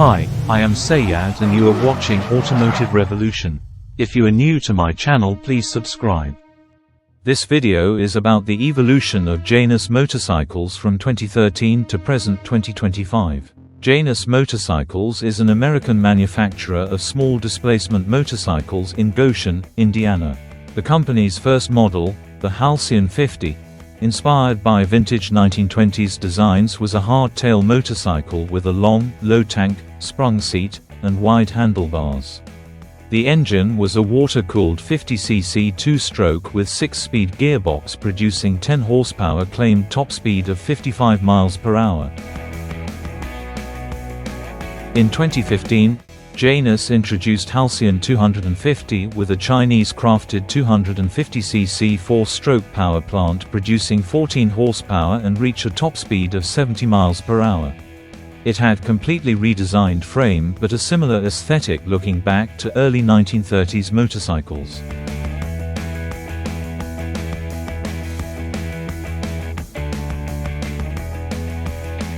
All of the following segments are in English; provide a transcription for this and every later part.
Hi, I am Sayad and you are watching Automotive Revolution. If you are new to my channel, please subscribe. This video is about the evolution of Janus Motorcycles from 2013 to present 2025. Janus Motorcycles is an American manufacturer of small displacement motorcycles in Goshen, Indiana. The company's first model, the Halcyon 50, inspired by vintage 1920s designs, was a hardtail motorcycle with a long, low-tank, sprung seat, and wide handlebars. The engine was a water-cooled 50cc two-stroke with 6-speed gearbox producing 10 horsepower, claimed top speed of 55 miles per hour. In 2015, Janus introduced Halcyon 250 with a Chinese-crafted 250cc 4-stroke power plant producing 14 horsepower and reach a top speed of 70 miles per hour. It had completely redesigned frame but a similar aesthetic looking back to early 1930s motorcycles.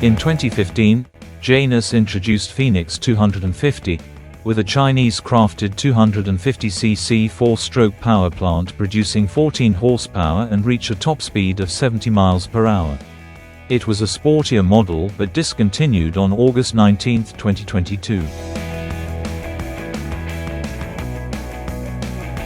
In 2015, Janus introduced Phoenix 250, with a Chinese-crafted 250cc 4-stroke power plant producing 14 horsepower and reach a top speed of 70 miles per hour. It was a sportier model but discontinued on August 19, 2022.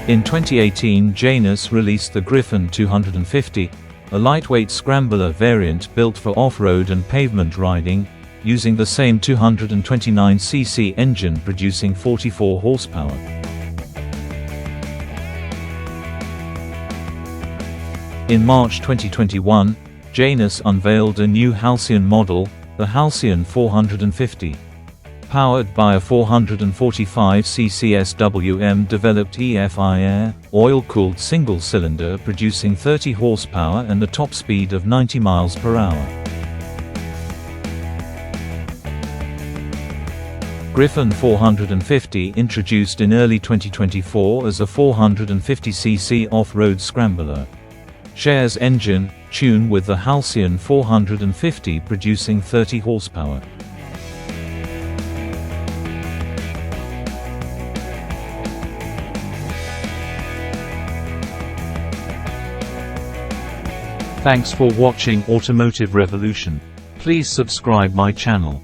In 2018, Janus released the Gryffin 250, a lightweight scrambler variant built for off-road and pavement riding, using the same 229cc engine producing 44 horsepower. In March 2021, Janus unveiled a new Halcyon model, the Halcyon 450. Powered by a 445cc SWM-developed EFI Air, oil-cooled single-cylinder producing 30 horsepower and a top speed of 90 miles per hour. Gryffin 450, introduced in early 2024 as a 450cc off-road scrambler, shares engine tune with the Halcyon 450 producing 30 horsepower. Thanks for watching Automotive Revolution. Please subscribe my channel.